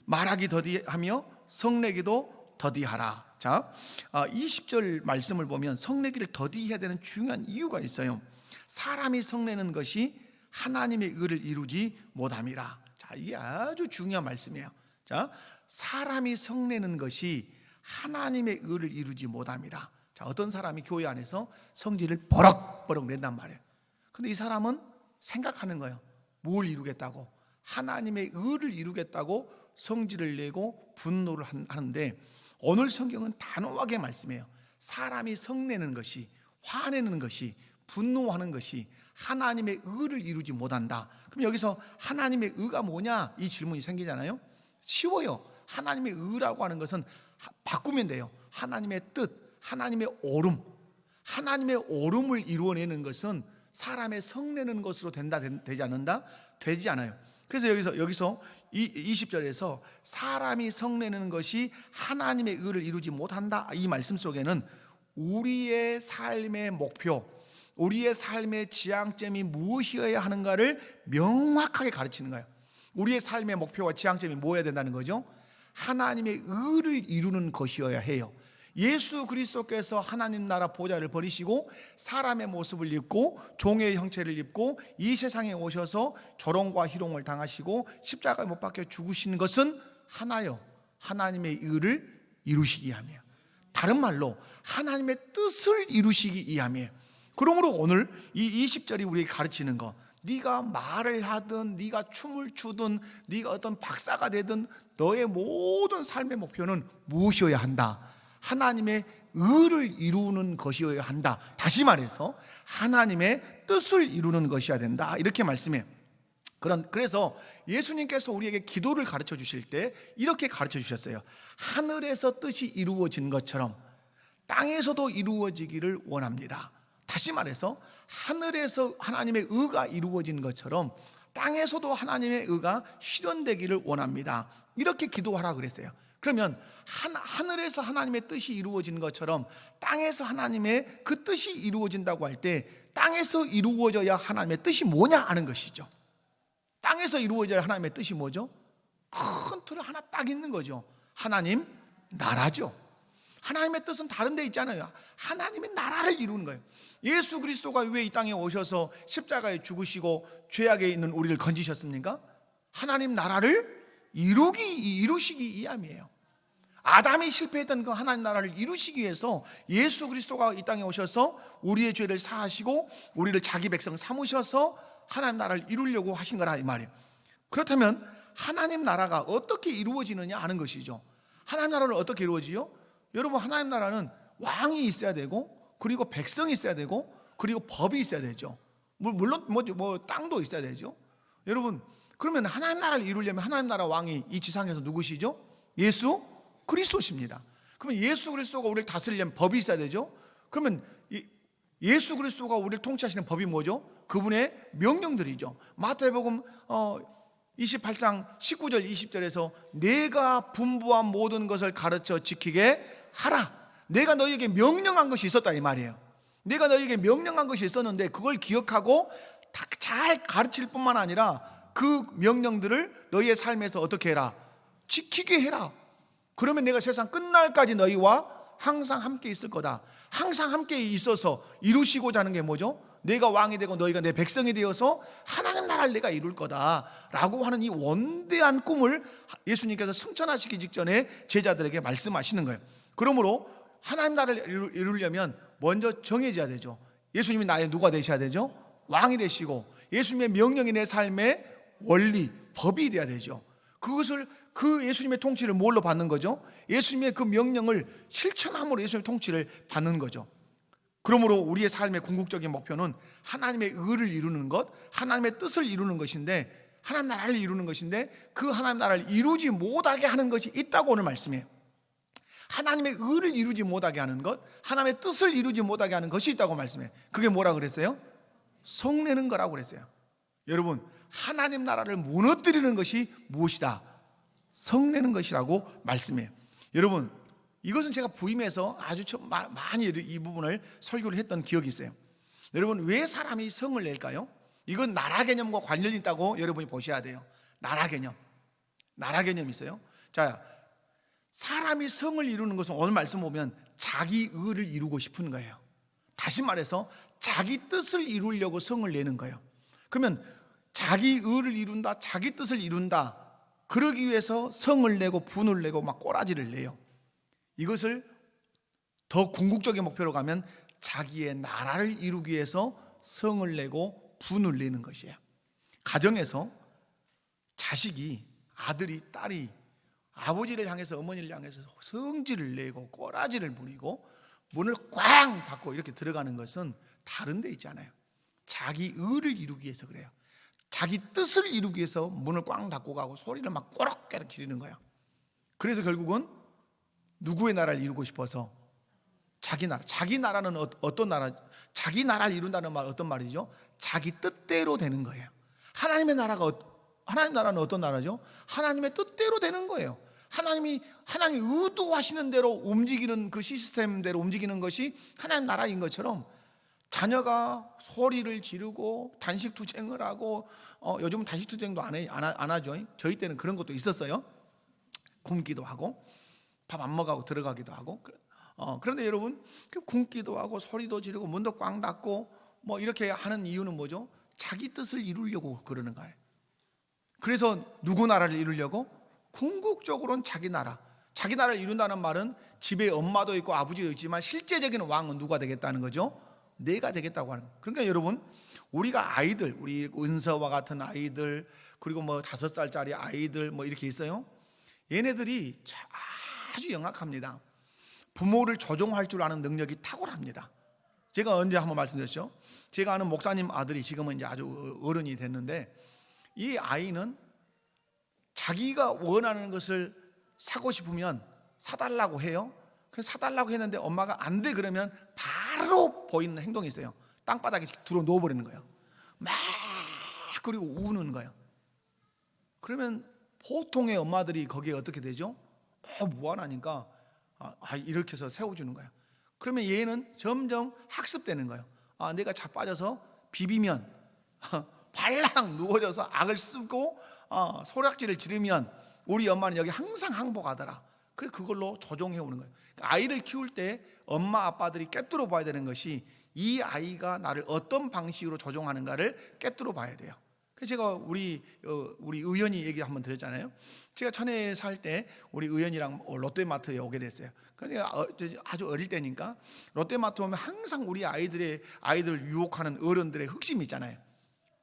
말하기 더디하며 성내기도 더디하라. 자, 20절 말씀을 보면 성내기를 더디해야 되는 중요한 이유가 있어요. 사람이 성내는 것이 하나님의 의를 이루지 못함이라. 자, 이게 아주 중요한 말씀이에요. 자, 사람이 성내는 것이 하나님의 의를 이루지 못함이라. 자, 어떤 사람이 교회 안에서 성질을 버럭버럭 낸단 말이에요. 근데 이 사람은 생각하는 거예요. 뭘 이루겠다고? 하나님의 의를 이루겠다고 성질을 내고 분노를 하는데, 오늘 성경은 단호하게 말씀해요. 사람이 성내는 것이, 화내는 것이, 분노하는 것이 하나님의 의를 이루지 못한다. 그럼 여기서 하나님의 의가 뭐냐? 이 질문이 생기잖아요. 쉬워요. 하나님의 의라고 하는 것은 바꾸면 돼요. 하나님의 뜻, 하나님의 오름. 하나님의 오름을 이루어내는 것은 사람의 성내는 것으로 되지 않는다? 되지 않아요. 그래서 여기서 20절에서 사람이 성내는 것이 하나님의 의를 이루지 못한다, 이 말씀 속에는 우리의 삶의 목표, 우리의 삶의 지향점이 무엇이어야 하는가를 명확하게 가르치는 거예요. 우리의 삶의 목표와 지향점이 뭐여야 된다는 거죠? 하나님의 의를 이루는 것이어야 해요. 예수 그리스도께서 하나님 나라 보좌를 버리시고 사람의 모습을 입고 종의 형체를 입고 이 세상에 오셔서 조롱과 희롱을 당하시고 십자가에 못 박혀 죽으시는 것은 하나요, 하나님의 의를 이루시기 위함이에요. 다른 말로 하나님의 뜻을 이루시기 위함이에요. 그러므로 오늘 이 20절이 우리에게 가르치는 거, 네가 말을 하든 네가 춤을 추든 네가 어떤 박사가 되든 너의 모든 삶의 목표는 무엇이어야 한다? 하나님의 의를 이루는 것이어야 한다. 다시 말해서 하나님의 뜻을 이루는 것이어야 된다, 이렇게 말씀해요. 그래서 예수님께서 우리에게 기도를 가르쳐 주실 때 이렇게 가르쳐 주셨어요. 하늘에서 뜻이 이루어진 것처럼 땅에서도 이루어지기를 원합니다. 다시 말해서 하늘에서 하나님의 의가 이루어진 것처럼 땅에서도 하나님의 의가 실현되기를 원합니다. 이렇게 기도하라 그랬어요. 그러면 하늘에서 하나님의 뜻이 이루어진 것처럼 땅에서 하나님의 그 뜻이 이루어진다고 할 때 땅에서 이루어져야 하나님의 뜻이 뭐냐 하는 것이죠. 땅에서 이루어져야 하나님의 뜻이 뭐죠? 큰 틀 하나 딱 있는 거죠. 하나님 나라죠. 하나님의 뜻은 다른 데 있잖아요. 하나님의 나라를 이루는 거예요. 예수 그리스도가 왜 이 땅에 오셔서 십자가에 죽으시고 죄악에 있는 우리를 건지셨습니까? 하나님 나라를 이루시기 위함이에요. 아담이 실패했던 그 하나님 나라를 이루시기 위해서 예수 그리스도가 이 땅에 오셔서 우리의 죄를 사하시고 우리를 자기 백성 삼으셔서 하나님 나라를 이루려고 하신 거라 이 말이에요. 그렇다면 하나님 나라가 어떻게 이루어지느냐 하는 것이죠. 하나님 나라는 어떻게 이루어지요? 여러분, 하나님 나라는 왕이 있어야 되고, 그리고 백성이 있어야 되고, 그리고 법이 있어야 되죠. 물론 땅도 있어야 되죠. 여러분, 그러면 하나님 나라를 이루려면 하나님 나라 왕이 이 지상에서 누구시죠? 예수 그리스도십니다. 그러면 예수 그리스도가 우리를 다스리려면 법이 있어야 되죠. 그러면 예수 그리스도가 우리를 통치하시는 법이 뭐죠? 그분의 명령들이죠. 마태복음 28장 19절 20절에서 내가 분부한 모든 것을 가르쳐 지키게 하라. 내가 너희에게 명령한 것이 있었다 이 말이에요. 내가 너희에게 명령한 것이 있었는데 그걸 기억하고 잘 가르칠 뿐만 아니라 그 명령들을 너희의 삶에서 어떻게 해라? 지키게 해라. 그러면 내가 세상 끝날까지 너희와 항상 함께 있을 거다. 항상 함께 있어서 이루시고자 하는 게 뭐죠? 내가 왕이 되고 너희가 내 백성이 되어서 하나님 나라를 내가 이룰 거다라고 하는 이 원대한 꿈을 예수님께서 승천하시기 직전에 제자들에게 말씀하시는 거예요. 그러므로 하나님 나라를 이루려면 먼저 정해져야 되죠. 예수님이 나의 누가 되셔야 되죠? 왕이 되시고 예수님의 명령이 내 삶의 원리, 법이 돼야 되죠. 그것을 그 예수님의 통치를 뭘로 받는 거죠? 예수님의 그 명령을 실천함으로 예수님의 통치를 받는 거죠. 그러므로 우리의 삶의 궁극적인 목표는 하나님의 의를 이루는 것, 하나님의 뜻을 이루는 것인데, 하나님 나라를 이루는 것인데, 그 하나님 나라를 이루지 못하게 하는 것이 있다고 오늘 말씀해요. 하나님의 의를 이루지 못하게 하는 것, 하나님의 뜻을 이루지 못하게 하는 것이 있다고 말씀해요. 그게 뭐라 그랬어요? 성내는 거라고 그랬어요. 여러분, 하나님 나라를 무너뜨리는 것이 무엇이다? 성내는 것이라고 말씀해요. 여러분, 이것은 제가 부임해서 아주 많이 이 부분을 설교를 했던 기억이 있어요. 여러분, 왜 사람이 성을 낼까요? 이건 나라 개념과 관련이 있다고 여러분이 보셔야 돼요. 나라 개념이 있어요. 자, 사람이 성을 이루는 것은 오늘 말씀 보면 자기 의를 이루고 싶은 거예요. 다시 말해서 자기 뜻을 이루려고 성을 내는 거예요. 그러면 자기 의를 이룬다, 자기 뜻을 이룬다, 그러기 위해서 성을 내고 분을 내고 막 꼬라지를 내요. 이것을 더 궁극적인 목표로 가면 자기의 나라를 이루기 위해서 성을 내고 분을 내는 것이에요. 가정에서 자식이, 아들이, 딸이 아버지를 향해서, 어머니를 향해서 성질을 내고 꼬라지를 부리고 문을 꽝 닫고 이렇게 들어가는 것은 다른 데 있잖아요. 자기 의를 이루기 위해서 그래요. 자기 뜻을 이루기 위해서 문을 꽝 닫고 가고 소리를 막 꼬락꼬락 지르는 거예요. 그래서 결국은 누구의 나라를 이루고 싶어서? 자기 나라. 자기 나라는 어떤 나라? 자기 나라를 이룬다는 말 어떤 말이죠? 자기 뜻대로 되는 거예요. 하나님 나라는 어떤 나라죠? 하나님의 뜻대로 되는 거예요. 하나님이 의도하시는 대로 움직이는 그 시스템대로 움직이는 것이 하나님 나라인 것처럼 자녀가 소리를 지르고 단식투쟁을 하고 요즘은 단식투쟁도 안 하죠. 저희 때는 그런 것도 있었어요. 굶기도 하고 밥 안 먹하고 들어가기도 하고. 그런데 여러분, 굶기도 하고 소리도 지르고 문도 꽝 닫고 뭐 이렇게 하는 이유는 뭐죠? 자기 뜻을 이루려고 그러는 거예요. 그래서 누구 나라를 이루려고? 궁극적으로는 자기 나라. 자기 나라를 이룬다는 말은 집에 엄마도 있고 아버지도 있지만 실제적인 왕은 누가 되겠다는 거죠? 내가 되겠다고 하는 거예요. 그러니까 여러분, 우리가 아이들, 우리 은서와 같은 아이들, 그리고 뭐 5살짜리 아이들 뭐 이렇게 있어요. 얘네들이 아주 영악합니다. 부모를 조종할 줄 아는 능력이 탁월합니다. 제가 언제 한번 말씀드렸죠? 제가 아는 목사님 아들이 지금은 이제 아주 어른이 됐는데, 이 아이는 자기가 원하는 것을 사고 싶으면 사달라고 해요. 그래서 사달라고 했는데 엄마가 안 돼 그러면 바로 보이는 행동이 있어요. 땅바닥에 들어 누워버리는 거예요. 막 그리고 우는 거예요. 그러면 보통의 엄마들이 거기에 어떻게 되죠? 너무 무한하니까 이렇게 해서 세워주는 거예요. 그러면 얘는 점점 학습되는 거예요. 내가 자빠져서 비비면 발랑 누워져서 악을 쓰고 소략질을 지르면 우리 엄마는 여기 항상 항복하더라. 그래서 그걸로 조종해 오는 거예요. 그러니까 아이를 키울 때 엄마 아빠들이 꿰뚫어 봐야 되는 것이 이 아이가 나를 어떤 방식으로 조종하는가를 꿰뚫어 봐야 돼요. 그래서 제가 우리 의원이 얘기 한번 드렸잖아요. 제가 천혜에 살 때 우리 의원이랑 롯데마트에 오게 됐어요. 그러니까 아주 어릴 때니까 롯데마트 오면 항상 우리 아이들을 유혹하는 어른들의 흑심이 있잖아요.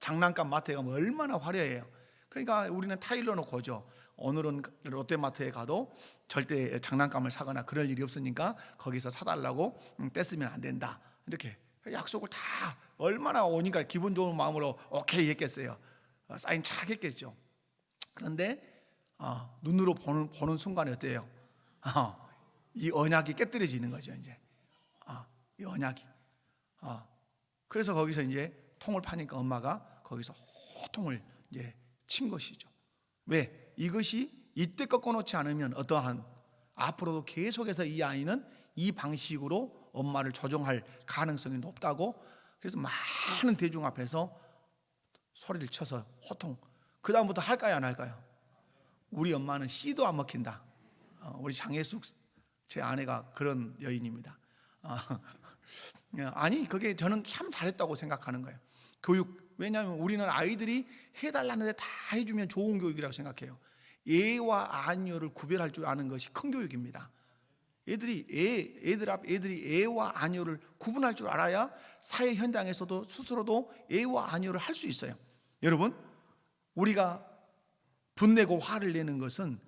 장난감 마트에 가면 얼마나 화려해요. 그러니까 우리는 타일러 놓고 오죠. 오늘은 롯데마트에 가도 절대 장난감을 사거나 그럴 일이 없으니까 거기서 사달라고 떼쓰면 안 된다. 이렇게 약속을 다 얼마나 오니까 기분 좋은 마음으로 오케이 했겠어요. 사인 착 했겠죠. 그런데 눈으로 보는 순간에 어때요? 이 언약이 깨뜨려지는 거죠. 이제 이 언약이 그래서 거기서 이제 통을 파니까 엄마가 거기서 호통을 이제 친 것이죠. 왜? 이것이 이때 꺾어놓지 않으면 어떠한 앞으로도 계속해서 이 아이는 이 방식으로 엄마를 조종할 가능성이 높다고. 그래서 많은 대중 앞에서 소리를 쳐서 호통. 그 다음부터 할까요 안 할까요? 우리 엄마는 씨도 안 먹힌다. 우리 장혜숙 제 아내가 그런 여인입니다. 아니 그게 저는 참 잘했다고 생각하는 거예요. 교육. 왜냐하면 우리는 아이들이 해달라는데 다 해주면 좋은 교육이라고 생각해요. 애와 아녀를 구별할 줄 아는 것이 큰 교육입니다. 애들이 애와 아녀를 구분할 줄 알아야 사회 현장에서도 스스로도 애와 아녀를 할 수 있어요. 여러분, 우리가 분내고 화를 내는 것은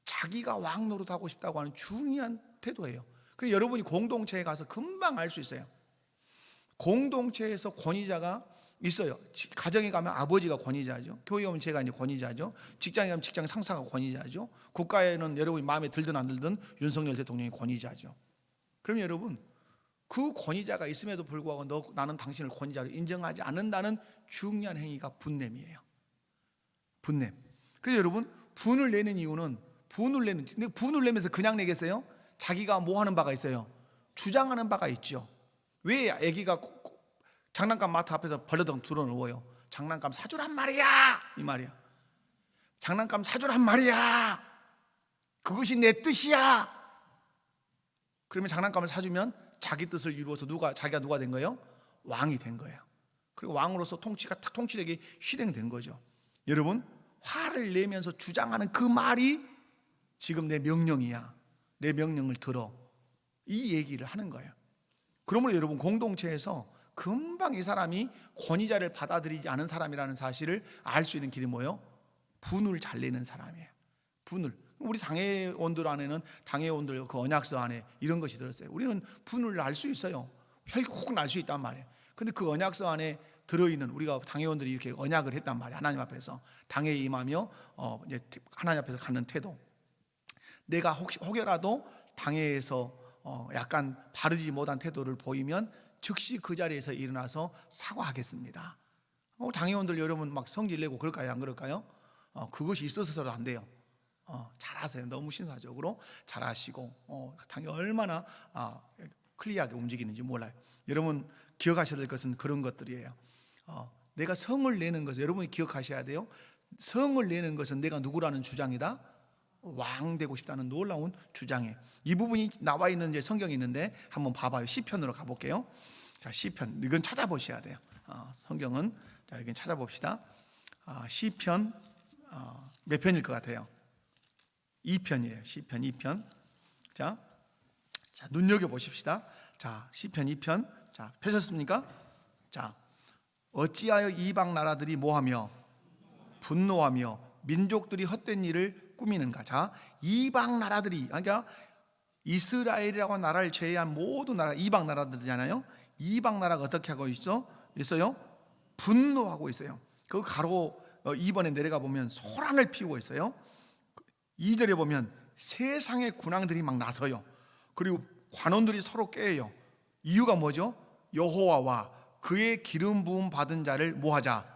자기가 왕 노릇하고 싶다고 하는 중요한 태도예요. 그래서 여러분이 공동체에 가서 금방 알 수 있어요. 공동체에서 권위자가 있어요. 가정에 가면 아버지가 권위자죠. 교회에 오면 제가 이제 권위자죠. 직장에 가면 직장 상사가 권위자죠. 국가에는 여러분이 마음에 들든 안 들든 윤석열 대통령이 권위자죠. 그럼 여러분, 그 권위자가 있음에도 불구하고 나는 당신을 권위자로 인정하지 않는다는 중요한 행위가 분냄이에요. 분냄. 그래서 여러분, 분을 내는 이유는 근데 분을 내면서 그냥 내겠어요? 자기가 뭐 하는 바가 있어요? 주장하는 바가 있죠. 왜 아기가 장난감 마트 앞에서 벌러덩 들어 누워요? 장난감 사주란 말이야, 이 말이야. 장난감 사주란 말이야. 그것이 내 뜻이야. 그러면 장난감을 사주면 자기 뜻을 이루어서 자기가 누가 된 거예요? 왕이 된 거예요. 그리고 왕으로서 통치력이 실행된 거죠. 여러분, 화를 내면서 주장하는 그 말이 지금 내 명령이야. 내 명령을 들어. 이 얘기를 하는 거예요. 그러므로 여러분, 공동체에서 금방 이 사람이 권위자를 받아들이지 않은 사람이라는 사실을 알 수 있는 길이 뭐예요? 분을 잘 내는 사람이에요. 분을. 우리 당회원들 안에는 당회원들 그 언약서 안에 이런 것이 들었어요. 우리는 분을 알 수 있어요. 혈육혹 날 수 있단 말이에요. 근데 그 언약서 안에 들어있는 우리가 당회원들이 이렇게 언약을 했단 말이에요. 하나님 앞에서 당회에 임하며 이제 하나님 앞에서 갖는 태도. 내가 혹여라도 당회에서 약간 바르지 못한 태도를 보이면 즉시 그 자리에서 일어나서 사과하겠습니다. 당회원들 여러분 막 성질 내고 그럴까요? 안 그럴까요? 그것이 있어서도 안 돼요. 잘하세요. 너무 신사적으로 잘하시고 당이 얼마나 클리어하게 움직이는지 몰라요. 여러분 기억하셔야 될 것은 그런 것들이에요. 내가 성을 내는 것은 여러분이 기억하셔야 돼요. 성을 내는 것은 내가 누구라는 주장이다. 왕 되고 싶다는 놀라운 주장에 이 부분이 나와 있는 이제 성경이 있는데 한번 봐봐요. 시편으로 가볼게요. 자, 시편 이건 찾아보셔야 돼요. 성경은 자 여기 찾아봅시다. 시편 몇 편일 것 같아요? 2편이에요. 시편 2편. 자 눈여겨 보십시다. 자 시편 2편. 자 펴셨습니까? 자 어찌하여 이방 나라들이 뭐하며 분노하며 민족들이 헛된 일을 꾸미는가? 자, 이방 나라들이, 그러니까 이스라엘이라고 나라를 제외한 모든 나라, 이방 나라들이잖아요. 이방 나라가 어떻게 하고 있어요? 분노하고 있어요. 그 가로 2번에 내려가 보면 소란을 피우고 있어요. 2절에 보면 세상의 군왕들이 막 나서요. 그리고 관원들이 서로 깨요. 이유가 뭐죠? 여호와와 그의 기름 부음 받은 자를 뭐하자?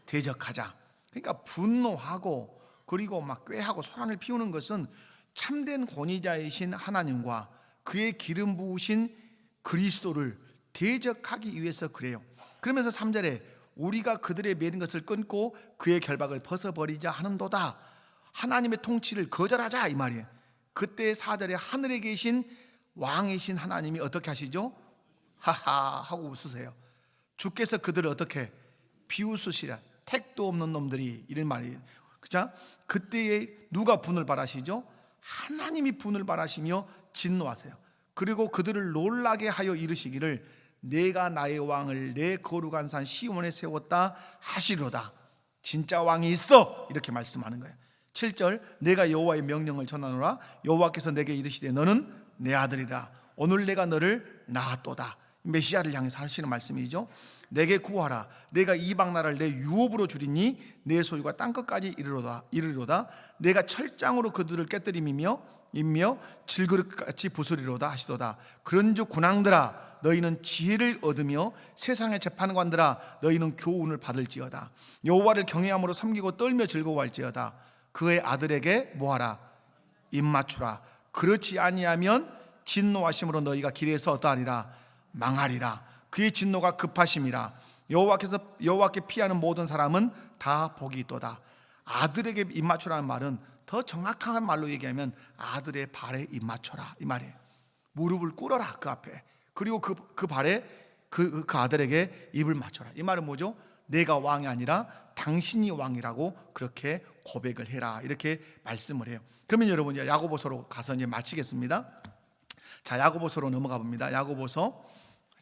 대적하자. 그러니까 분노하고 그리고 막 꾀하고 소란을 피우는 것은 참된 권위자이신 하나님과 그의 기름 부으신 그리스도를 대적하기 위해서 그래요. 그러면서 3절에 우리가 그들의 매는 것을 끊고 그의 결박을 벗어버리자 하는도다. 하나님의 통치를 거절하자 이 말이에요. 그때 4절에 하늘에 계신 왕이신 하나님이 어떻게 하시죠? 하하 하고 웃으세요. 주께서 그들을 어떻게 비웃으시라. 택도 없는 놈들이 이런 말이에요. 그죠? 그때에 누가 분을 발하시죠? 하나님이 분을 발하시며 진노하세요. 그리고 그들을 놀라게 하여 이르시기를 내가 나의 왕을 내 거룩한 산 시온에 세웠다 하시로다. 진짜 왕이 있어 이렇게 말씀하는 거예요. 7절 내가 여호와의 명령을 전하노라. 여호와께서 내게 이르시되 너는 내 아들이라. 오늘 내가 너를 낳았도다. 메시아를 향해서 하시는 말씀이죠. 내게 구하라. 내가 이방 나라를 내 유업으로 주리니 내 소유가 땅끝까지 이르리로다. 내가 철장으로 그들을 깨뜨림이며 인며 질그릇같이 부수리로다 하시도다. 그런즉 군왕들아 너희는 지혜를 얻으며 세상의 재판관들아 너희는 교훈을 받을지어다. 여호와를 경외함으로 섬기고 떨며 즐거워할지어다. 그의 아들에게 뭐하라? 입맞추라. 그렇지 아니하면 진노하심으로 너희가 길에서 어떠하리라? 망하리라. 그의 진노가 급하심이라. 여호와께 피하는 모든 사람은 다 복이 있도다. 아들에게 입맞추라는 말은 더 정확한 말로 얘기하면 아들의 발에 입맞춰라 이 말이에요. 무릎을 꿇어라 그 앞에. 그리고 그 발에 그 아들에게 입을 맞춰라. 이 말은 뭐죠? 내가 왕이 아니라 당신이 왕이라고 그렇게 고백을 해라 이렇게 말씀을 해요. 그러면 여러분 야고보서로 가서 이제 마치겠습니다. 자, 야고보서로 넘어가 봅니다. 야고보서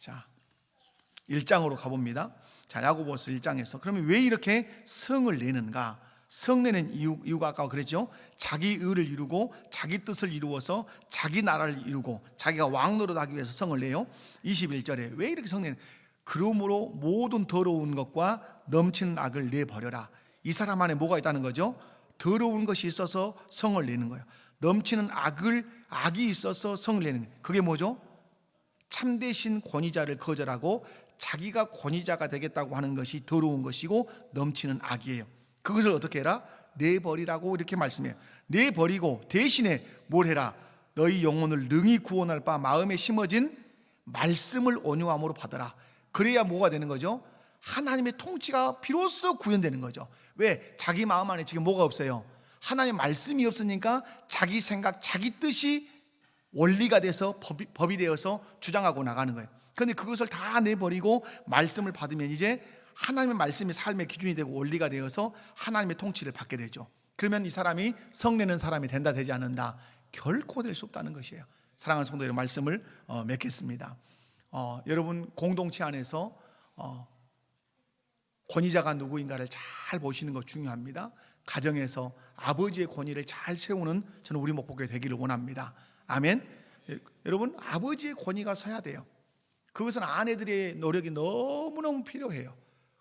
자 1장으로 가봅니다. 자, 야고보서 1장에서 그러면 왜 이렇게 성을 내는가? 성내는 이유가 아까 그랬죠. 자기 의를 이루고 자기 뜻을 이루어서 자기 나라를 이루고 자기가 왕 노릇하기 위해서 성을 내요. 21절에 왜 이렇게 성내는? 그러므로 모든 더러운 것과 넘치는 악을 내버려라. 이 사람 안에 뭐가 있다는 거죠? 더러운 것이 있어서 성을 내는 거예요. 넘치는 악이 있어서 성을 내는 거예요. 그게 뭐죠? 참되신 권위자를 거절하고 자기가 권위자가 되겠다고 하는 것이 더러운 것이고 넘치는 악이에요. 그것을 어떻게 해라? 내버리라고 이렇게 말씀해요. 내버리고 대신에 뭘 해라? 너희 영혼을 능히 구원할 바 마음에 심어진 말씀을 온유함으로 받아라. 그래야 뭐가 되는 거죠? 하나님의 통치가 비로소 구현되는 거죠. 왜? 자기 마음 안에 지금 뭐가 없어요? 하나님의 말씀이 없으니까 자기 생각, 자기 뜻이 원리가 돼서 법이 되어서 주장하고 나가는 거예요. 그런데 그것을 다 내버리고 말씀을 받으면 이제 하나님의 말씀이 삶의 기준이 되고 원리가 되어서 하나님의 통치를 받게 되죠. 그러면 이 사람이 성내는 사람이 된다 되지 않는다? 결코 될 수 없다는 것이에요. 사랑하는 성도 여러분, 말씀을 맺겠습니다. 여러분 공동체 안에서 권위자가 누구인가를 잘 보시는 것 중요합니다. 가정에서 아버지의 권위를 잘 세우는 저는 우리 목포교회 되기를 원합니다. 아멘. 여러분 아버지의 권위가 서야 돼요. 그것은 아내들의 노력이 너무너무 필요해요.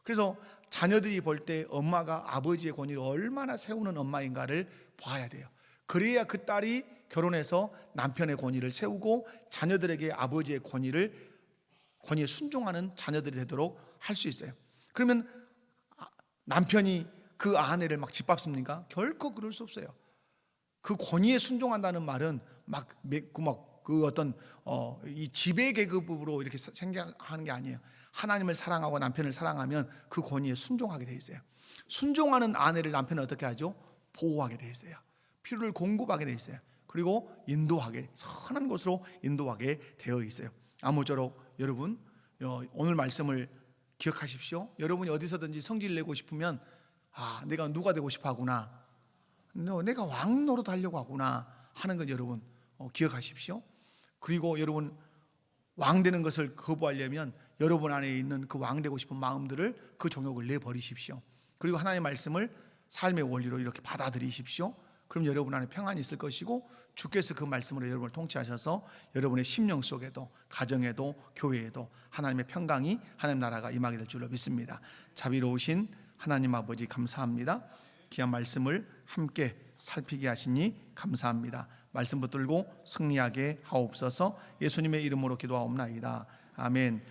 그래서 자녀들이 볼 때 엄마가 아버지의 권위를 얼마나 세우는 엄마인가를 봐야 돼요. 그래야 그 딸이 결혼해서 남편의 권위를 세우고 자녀들에게 아버지의 권위에 순종하는 자녀들이 되도록 할 수 있어요. 그러면 남편이 그 아내를 막 짓밟습니까? 결코 그럴 수 없어요. 그 권위에 순종한다는 말은 이 지배 계급으로 이렇게 생각하는 게 아니에요. 하나님을 사랑하고 남편을 사랑하면 그 권위에 순종하게 돼 있어요. 순종하는 아내를 남편은 어떻게 하죠? 보호하게 돼 있어요. 필요를 공급하게 돼 있어요. 그리고 선한 곳으로 인도하게 되어 있어요. 아무쪼록 여러분 오늘 말씀을 기억하십시오. 여러분이 어디서든지 성질 내고 싶으면 내가 누가 되고 싶어 하구나, 내가 왕 노릇 하려고 하구나 하는 건 여러분 기억하십시오. 그리고 여러분 왕 되는 것을 거부하려면 여러분 안에 있는 그 왕 되고 싶은 마음들을, 그 정욕을 내버리십시오. 그리고 하나님의 말씀을 삶의 원리로 이렇게 받아들이십시오. 그럼 여러분 안에 평안이 있을 것이고 주께서 그 말씀으로 여러분을 통치하셔서 여러분의 심령 속에도 가정에도 교회에도 하나님의 평강이, 하나님 나라가 임하게 될 줄로 믿습니다. 자비로우신 하나님 아버지 감사합니다. 귀한 말씀을 함께 살피게 하시니 감사합니다. 말씀 붙들고 승리하게 하옵소서. 예수님의 이름으로 기도하옵나이다. 아멘.